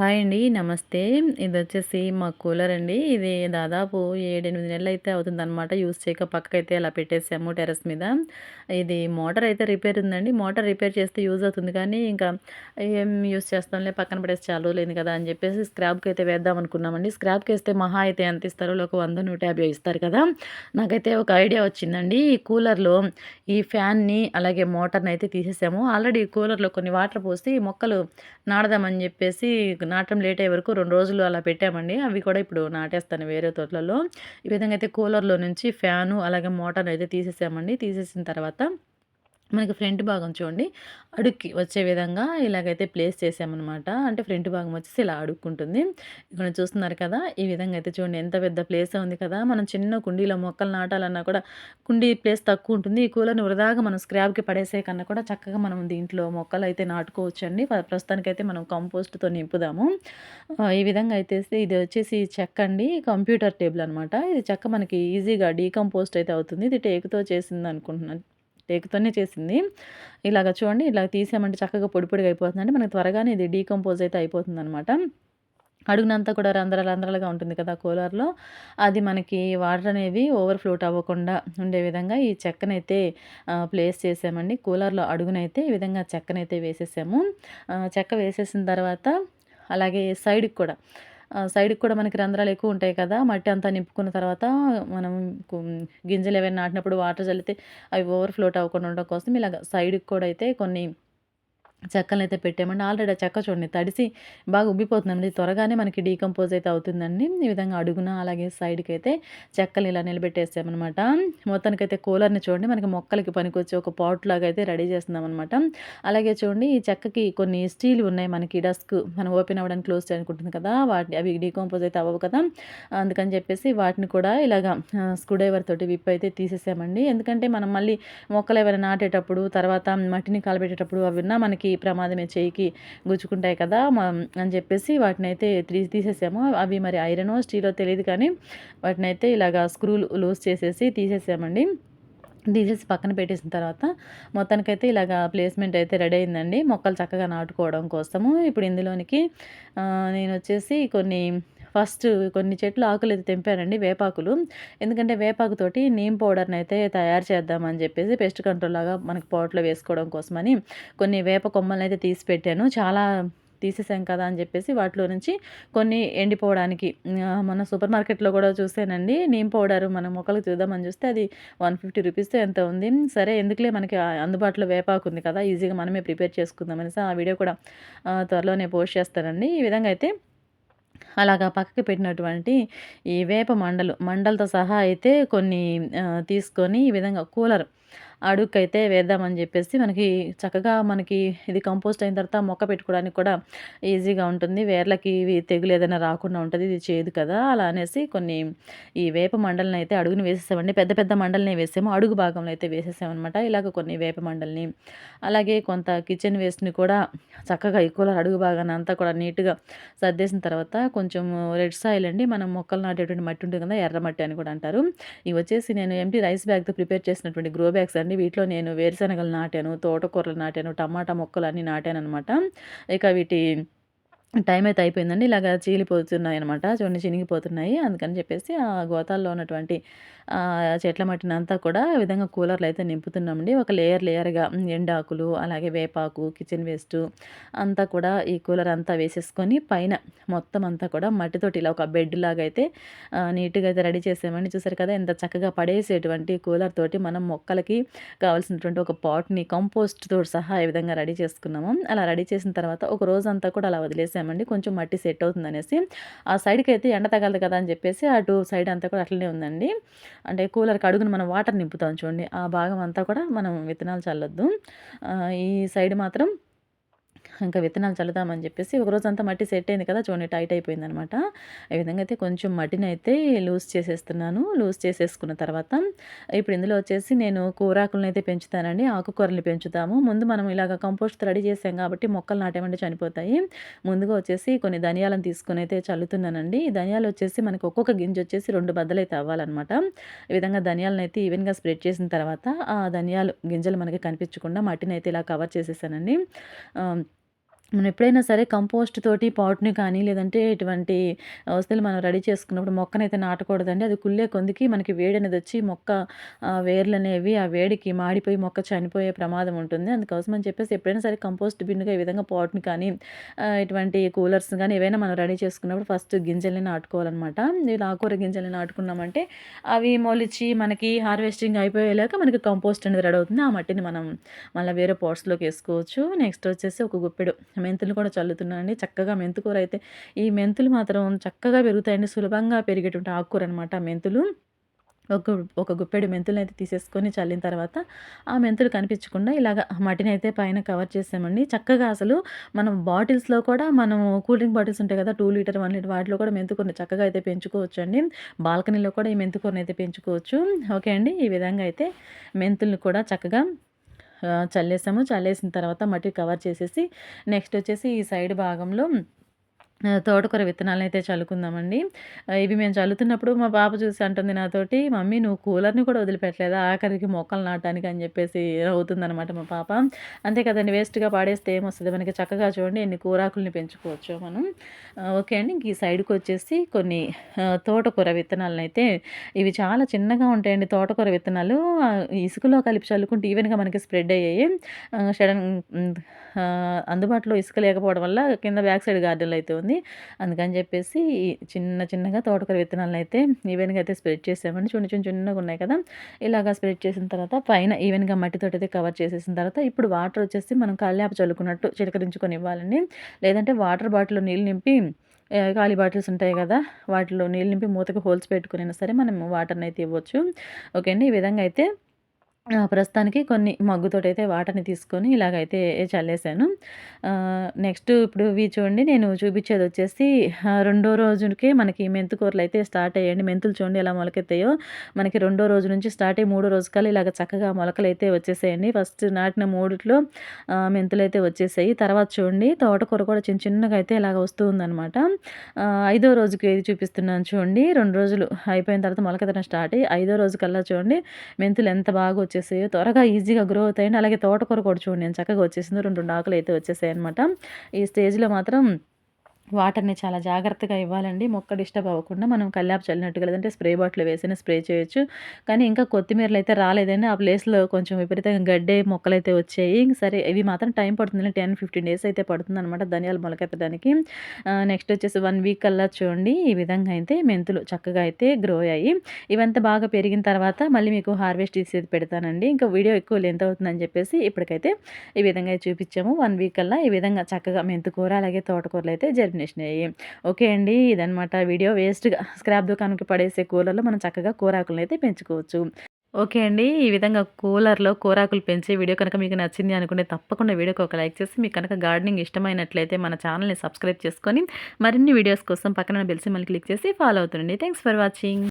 Hi అండి. నమస్తే. ఇదొచ్చేసి మా కూలర్ అండి. ఇది దాదాపు 7, 8 నెలలైతే అవుతుందనమాట. యూజ్ చేయక పక్కకైతే అలా పెట్టేసాము టెర్రస్ మీద. ఇది మోటార్ అయితే రిపేర్ ఉందండి. మోటార్ రిపేర్ చేస్తే యూజ్ అవుతుంది కానీ, ఇంకా ఏం యూజ్ చేస్తాంలే పక్కన పడేసి చాలా రోజులైంది కదా అని చెప్పేసి స్క్రాప్‌కైతే వేద్దాం అనుకున్నామండి. స్క్రాప్‌కేస్తే మహా అయితే ఎంత ఇస్తారు? ఒక 100, 150 ఇస్తారు కదా! నాకైతే ఒక ఐడియా వచ్చిందండి. ఈ కూలర్‌లో ఈ ఫ్యాన్‌ని అలాగే మోటార్‌నైతే తీసేసాము. ఆల్రెడీ కూలర్‌లో కొన్ని వాటర్ పోసి మొక్కలు నాడదామని జెప్పేసి నాటడం లేట్ అయ్యే వరకు 2 రోజులు అలా పెట్టామండి. అవి కూడా ఇప్పుడు నాటేస్తాను వేరే తోటలలో. ఈ విధంగా అయితే కూలర్‌లో నుంచి ఫ్యాను అలాగే మోటార్‌నయితే తీసేసామండి. తీసేసిన తర్వాత మనకి ఫ్రంట్ భాగం చూడండి అడుక్కి వచ్చే విధంగా ఇలాగైతే ప్లేస్ చేసామనమాట. అంటే ఫ్రంట్ భాగం వచ్చేసి ఇలా అడుక్కుంటుంది. ఇక్కడ చూస్తున్నారు కదా! ఈ విధంగా అయితే చూడండి ఎంత పెద్ద ప్లేసే ఉంది కదా! మనం చిన్న కుండీలో మొక్కలు నాటాలన్నా కూడా కుండీ ప్లేస్ తక్కువుంటుంది. ఈ కూలర్‌ని వృధాగా మనం స్క్రాప్‌కి పడేసే కన్నా కూడా చక్కగా మనం దీంట్లో మొక్కలైతే నాటుకోవచ్చండి. ప్రస్తుతానికైతే మనం కంపోస్ట్‌తో నింపుదాము. ఈ విధంగా అయితేసి ఇది వచ్చేసి చెక్కండి. కంప్యూటర్ టేబుల్ అనమాట. ఇది చెక్క మనకి ఈజీగా డీకంపోస్ట్ అయితే అవుతుంది. ఇది టేకుతో చేసిందనుకుంటున్నాను. టేకుతోనే చేసింది. ఇలాగ చూడండి ఇలాగ తీసామంటే చక్కగా పొడి పొడిగా అయిపోతుందండి. మనకు త్వరగానే ఇది డీకంపోజ్ అయితే అయిపోతుందనమాట. అడుగునంతా కూడా రంధ్రాలు రంధ్రాలుగా ఉంటుంది కదా కూలర్‌లో. అది మనకి వాటర్ అనేవి ఓవర్‌ఫ్లోట్ అవ్వకుండా ఉండే విధంగా ఈ చెక్కనైతే ప్లేస్ చేసామండి. కూలర్‌లో అడుగునైతే ఈ విధంగా చెక్కనైతే వేసేసాము. చెక్క వేసేసిన తర్వాత అలాగే సైడ్‌కి కూడా మనకి రంధ్రాలు ఎక్కువుంటాయి కదా! మట్టి అంతా నింపుకున్న తర్వాత మనం గింజలేవైనా నాటినప్పుడు వాటర్ చల్లితే అవి ఓవర్‌ఫ్లోట్ అవ్వకుండా ఉండడం కోసం ఇలాగ సైడ్‌కి కూడా అయితే కొన్ని చెక్కలనైతే పెట్టామండి. ఆల్రెడీ ఆ చెక్క చూడండి తడిసి బాగా ఉబ్బిపోతుందండి. త్వరగానే మనకి డీకంపోజ్ అయితే అవుతుందండి. ఈ విధంగా అడుగున అలాగే సైడ్‌కైతే చెక్కలు ఇలా నిలబెట్టేసామనమాట. మొత్తానికైతే కూలర్‌ని చూడండి మనకి మొక్కలకి పనికొచ్చే ఒక పాట్‌లాగా అయితే రెడీ చేస్తున్నామనమాట. అలాగే చూడండి ఈ చెక్కకి కొన్ని స్టీల్‌వి ఉన్నాయి మనకి డస్క్ మనం ఓపెన్ అవ్వడానికి, క్లోజ్ చేయడానికి ఉంటుంది కదా! అవి డీకంపోజ్ అయితే అవ్వవు కదా! అందుకని చెప్పేసి వాటిని కూడా ఇలాగా స్క్రూ డ్రైవర్ తోటి విప్పైతే తీసేసామండి. ఎందుకంటే మనం మళ్ళీ మొక్కలేవైనా నాటేటప్పుడు, తర్వాత మట్టిని కలబెట్టేటప్పుడు అవిన్నా మనకి ప్రమాదమే చెయ్యికి గుచ్చుకుంటాయి కదా! అని చెప్పేసి వాటినైతే తీసేసాము. అవి మరి ఐరనో, స్టీలో తెలీదు కానీ వాటినైతే ఇలాగా స్క్రూలు లూజ్ చేసేసి తీసేసామండి. తీసేసి పక్కన పెట్టేసిన తర్వాత మొత్తానికైతే ఇలాగా ప్లేస్‌మెంట్ అయితే రెడీ అయిందండి. మొక్కలు చక్కగా నాటుకోవడం కోసము. ఇప్పుడు ఇందులోనికి నేనొచ్చేసి కొన్ని చెట్లు ఆకులైతే తెంపానండి వేపాకులు. ఎందుకంటే వేపాకుతోటి నీమ్ పౌడర్‌నైతే తయారు చేద్దామని జెప్పేసి పెస్ట్ కంట్రోల్ లాగా మనకి పాట్‌లో వేసుకోవడం కోసమని కొన్ని వేప కొమ్మలనైతే తీసి పెట్టాను. చాలా తీసేసాం కదా అని జెప్పేసి వాటిలో నుంచి కొన్ని ఎండిపోవడానికి మొన్న సూపర్ మార్కెట్‌లో గూడా చూసానండి. నీమ్ పౌడర్ మన మొక్కలకు చూద్దామని చూస్తే అది 150 రూపీసో ఎంతో ఉంది. సరే ఎందుకులే మనకి అందుబాటులో వేపాకు ఉంది కదా! ఈజీగా మనమే ప్రిపేర్ చేసుకుందాం అనేసి ఆ వీడియో కూడా త్వరలోనే పోస్ట్ చేస్తానండి. ఈ విధంగా అయితే అలాగా పక్కకి పెట్టినటువంటి ఈ వేప మండలతో సహా అయితే కొన్ని తీసుకొని ఈ విధంగా అడుక్కయితే వేద్దామని జెప్పేసి మనకి ఇది కంపోస్ట్ అయిన తర్వాత మొక్క పెట్టుకోవడానికి కూడా ఈజీగా ఉంటుంది. వేర్లకి ఇవి తెగులు ఏదైనా రాకుండా ఉంటది. ఇది చేదు కదా! అలా అనేసి ఈ వేప మండలనైతే అడుగున వేసేసామండి. పెద్ద పెద్ద మండలనే వేసాము. అడుగు భాగంలో అయితే వేసేసామనమాట. ఇలాగ కొన్ని వేప మండల్ని, అలాగే కొంత కిచెన్ వేస్ట్‌ని కూడా చక్కగా ఈ కూలర్ అడుగు భాగాన అంతా కూడా నీట్‌గా సర్దేసిన తర్వాత కొంచెం రెడ్ సాయిల్ అండి. మనం మొక్కలు నాటేటువంటి మట్టి ఉంటుంది కదా! ఎర్ర మట్టి అని కూడా అంటారు. ఇవొచ్చేసి నేను ఎంప్టీ రైస్ బ్యాగ్‌తో ప్రిపేర్ చేసినటువంటి గ్రో బ్యాగ్స్ అండి. వీటిలో నేను వేరుశనగలు నాటాను, తోటకూరలు నాటాను, టమాటా మొక్కలన్నీ నాటాననమాట. ఇక వీటి టైం అయితే అయిపోయిందండి. ఇలాగ చీలిపోతున్నాయనమాట. చూడండి చినిగిపోతున్నాయి. అందుకని చెప్పేసి ఆ గోతాల్లో ఉన్నటువంటి చెట్ల మట్టినంతా కూడా ఈ విధంగా కూలర్‌లో అయితే నింపుతున్నామండి. ఒక లేయర్‌గా ఎండాకులు, అలాగే వేపాకు, కిచెన్ వేస్టు అంతా కూడా ఈ కూలర్ అంతా వేసేసుకొని పైన మొత్తం అంతా కూడా మట్టితోటి ఇలా ఒక బెడ్‌లాగా అయితే నీట్‌గా అయితే రెడీ చేసామండి. చూసారు కదా! ఎంత చక్కగా పడేసేటువంటి కూలర్ తోటి మనం మొక్కలకి కావాల్సినటువంటి ఒక పాట్‌ని కంపోస్ట్‌తో సహా ఈ విధంగా రెడీ చేసుకున్నాము. అలా రెడీ చేసిన తర్వాత ఒక రోజంతా కూడా అలా వదిలేసామండి. కొంచెం మట్టి సెట్ అవుతుందనేసి. ఆ సైడ్‌కైతే ఎండ తగలదు కదా అని చెప్పేసి అటు సైడ్ అంతా కూడా అట్లనే ఉందండి. అంటే కూలర్‌కి అడుగున మనం వాటర్ నింపుతాం చూడండి. ఆ భాగం అంతా కూడా మనం విత్తనాలు చల్లొద్దు. ఈ సైడ్ మాత్రం ఇంకా విత్తనాలు చల్లుదామని చెప్పేసి ఒకరోజంతా మట్టి సెట్ అయింది కదా! చూడండి టైట్ అయిపోయిందనమాట. ఈ విధంగా అయితే కొంచెం మట్టినైతే లూజ్ చేసేస్తున్నాను. లూజ్ చేసేసుకున్న తర్వాత ఇప్పుడు ఇందులో వచ్చేసి నేను కూరాకులనైతే పెంచుతానండి. ఆకుకూరలు పెంచుతాము. ముందు మనం ఇలాగ కంపోస్ట్ రెడీ చేసాం కాబట్టి మొక్కలు నాటామంటే చనిపోతాయి. ముందుగా వచ్చేసి కొన్ని ధనియాలను తీసుకొనైతే చల్లుతున్నానండి. ఈ ధనియాలు వచ్చేసి మనకి ఒక్కొక్క గింజ వచ్చేసి 2 బద్దలైతే అవ్వాలనమాట. ఈ విధంగా ధనియాలనైతే ఈవెన్‌గా స్ప్రెడ్ చేసిన తర్వాత ఆ ధనియాలు గింజలు మనకి కనిపించకుండా మట్టినైతే ఇలా కవర్ చేసేసానండి. ఆహ్ మనం ఎప్పుడైనా సరే కంపోస్ట్ తోటి పాట్‌ని కానీ, లేదంటే ఇటువంటి వస్తువులు మనం రెడీ చేసుకున్నప్పుడు మొక్కనైతే నాటకూడదండి. అది కుళ్ళే కొందికి మనకి వేడనేదొచ్చి మొక్క వేర్లనేవి ఆ వేడికి మాడిపోయి మొక్క చనిపోయే ప్రమాదం ఉంటుంది. అందుకోసం అని చెప్పేసి ఎప్పుడైనా సరే కంపోస్ట్ బిన్‌గా ఈ విధంగా పాట్‌ని కానీ, ఇటువంటి కూలర్స్ గానీ ఏవైనా మనం రెడీ చేసుకున్నప్పుడు ఫస్ట్ గింజల్ని నాటుకోవాలనమాట. ఇలా ఆకుకూర గింజల్ని నాటుకున్నామంటే అవి మొలిచి మనకి హార్వెస్టింగ్ అయిపోయేలాగా మనకి కంపోస్ట్ అనేది రెడీ అవుతుంది. ఆ మట్టిని మనం మళ్ళా వేరే పాట్స్‌లోకేసుకోవచ్చు. నెక్స్ట్ వచ్చేసి ఒక గుప్పెడు మెంతులు కూడా చల్లుతున్నా అండి. చక్కగా మెంతికూర అయితే ఈ మెంతులు మాత్రం చక్కగా పెరుగుతాయండి. సులభంగా పెరిగేటువంటి ఆకుకూరనమాట మెంతులు. ఒక ఒక గుప్పెడు మెంతులనైతే తీసేసుకొని చల్లిన తర్వాత, ఆ మెంతులు కనిపించకుండా ఇలాగ మట్టినైతే పైన కవర్ చేసామండి. చక్కగా అసలు మనం బాటిల్స్‌లో కూడా మనము కూల్ డ్రింక్ బాటిల్స్ ఉంటాయి కదా! 2 లీటర్, 1 లీటర్ వాటిలో కూడా మెంతికూరని చక్కగా అయితే పెంచుకోవచ్చండి. బాల్కనీలో కూడా ఈ మెంతికూరనైతే పెంచుకోవచ్చు. ఓకే అండి. ఈ విధంగా అయితే మెంతుల్ని కూడా చక్కగా చల్లేసాము. చల్లేసిన తర్వాత మట్టి కవర్ చేసేసి నెక్స్ట్ వచ్చేసి ఈ సైడ్ భాగంలో తోటకూర విత్తనాలనైతే చల్లుకుందామండి. ఇవి మేము చల్లుతున్నప్పుడు మా పాప చూసి అంటుంది నాతోటి, "మమ్మీ నువ్వు కూలర్‌ని కూడా వదిలిపెట్టలేదా ఆఖరికి మొక్కలు నాటడానికి" అని చెప్పేసి నవ్వుతుందనమాట మా పాప. అంతే కదండీ వేస్ట్‌గా పాడేస్తే ఏమొస్తది మనకి చక్కగా చూడండి ఎన్ని కూరాకుల్ని పెంచుకోవచ్చో మనం. ఓకే అండి. ఇంక ఈ సైడ్‌కొచ్చేసి కొన్ని తోటకూర విత్తనాలనైతే ఇవి చాలా చిన్నగా ఉంటాయండి తోటకూర విత్తనాలు. ఇసుకలో కలిపి చల్లుకుంటే ఈవెన్‌గా మనకి స్ప్రెడ్ అయ్యాయి. సడన్ అందుబాటులో ఇసుక లేకపోవడం వల్ల కింద బ్యాక్ సైడ్ గార్డెన్‌లో అయితే ఉంది. అందుకని చెప్పేసి చిన్నగా తోటకూర విత్తనాలనైతే ఈవెన్‌గా అయితే స్ప్రెడ్ చేసామండి. చిన్నగున్నాయి కదా! ఇలాగా స్ప్రెడ్ చేసిన తర్వాత పైన ఈవెన్‌గా మట్టితోటైతే కవర్ చేసేసిన తర్వాత ఇప్పుడు వాటర్ వచ్చేసి మనం కల్లాపు చల్లుకున్నట్టు చిలకరించుకొని ఇవ్వాలండి. లేదంటే వాటర్ బాటిల్‌లో నీళ్ళు నింపి ఖాళీ బాటిల్స్ ఉంటాయి కదా! వాటిలో నీళ్ళు నింపి మూతకి హోల్స్ పెట్టుకొనైనా సరే మనం వాటర్‌నైతే ఇవ్వచ్చు. ఓకే అండి. ఈ విధంగా అయితే ప్రస్తుతానికి కొన్ని మగ్గుతోటైతే వాటర్‌ని తీసుకొని ఇలాగైతే చల్లేసాను. నెక్స్ట్ ఇప్పుడు ఇవి చూడండి నేను చూపిచ్చేదొచ్చేసి రెండో రోజుకే మనకి మెంతికూరలైతే స్టార్ట్ అయ్యాయండి. మెంతులు చూడండి ఎలా మొలకెత్తాయో. మనకి రెండో రోజు నుంచి స్టార్ట్ అయ్యి మూడో రోజు కల్లా ఇలాగ చక్కగా మొలకలైతే వచ్చేసాయండి. ఫస్ట్ నాటిన మూడిట్లో మెంతులైతే వచ్చేసాయి. తర్వాత చూడండి తోటకూర కూడా చిన్నగా అయితే ఇలాగ వస్తూ ఉందనమాట. ఐదో రోజుకి ఏది చూపిస్తున్నాను చూడండి. 2 రోజులు అయిపోయిన తర్వాత మొలకెత్తడం స్టార్ట్ అయ్యి ఐదో రోజు కల్లా చూడండి మెంతులు ఎంత బాగా వచ్చేసాయో. త్వరగా ఈజీగా గ్రో అవుతాయండి. అలాగే తోటకూర కూడా చూడండి ఎంత చక్కగా వచ్చేసిందో. 2 ఆకులైతే వచ్చేసాయన్నమాట. ఈ స్టేజ్‌లో మాత్రం వాటర్‌ని చాలా జాగ్రత్తగా ఇవ్వాలండి. మొక్క డిస్టర్బ్ అవ్వకుండా మనం కల్లాపు చల్లినట్టుగా లేదంటే స్ప్రే బాటిల్‌లో వేసైనా స్ప్రే చేయొచ్చు. కానీ ఇంకా కొత్తిమీరలైతే రాలేదండి. ఆ ప్లేస్‌లో కొంచెం విపరీతంగా గడ్డే మొక్కలైతే వచ్చాయి. ఇంక సరే ఇవి మాత్రం టైం పడుతుందండి. 10, 15 డేస్ అయితే పడుతుందనమాట ధనియాలు మొలకెత్తడానికి. నెక్స్ట్ వచ్చేసి 1 వీక్ కల్లా చూడండి ఈ విధంగా అయితే మెంతులు చక్కగా అయితే గ్రో అయ్యాయి. ఇవంతా బాగా పెరిగిన తర్వాత మళ్ళీ మీకు హార్వెస్ట్ తీసేది పెడతానండి. ఇంకా వీడియో ఎక్కువ లెంత్ అవుతుందని చెప్పేసి ఇప్పటికైతే ఈ విధంగా చూపిచ్చాము. 1 వీక్ కల్లా ఈ విధంగా చక్కగా మెంతికూర అలాగే తోటకూరలైతే జర్మినేషన్ అయ్యాయి. ఓకే అండి. ఇదనమాట వీడియో వేస్ట్‌గా స్క్రాప్ దుకాణంకి పడేసే కూలర్‌లో మనం చక్కగా కూరాకులనైతే పెంచుకోవచ్చు. ఓకే అండి. ఈ విధంగా కూలర్‌లో కూరాకులు పెంచే వీడియో కనుక మీకు నచ్చింది అనుకుంటే తప్పకుండా వీడియోకి ఒక లైక్ చేసి మీకు కనుక గార్డెనింగ్ ఇష్టమైనట్లయితే మన ఛానల్‌ని సబ్స్క్రైబ్ చేసుకొని మరిన్ని వీడియోస్ కోసం పక్కన బెల్ సింబల్ క్లిక్ చేసి ఫాలో అవుతుండండి. Thanks for watching.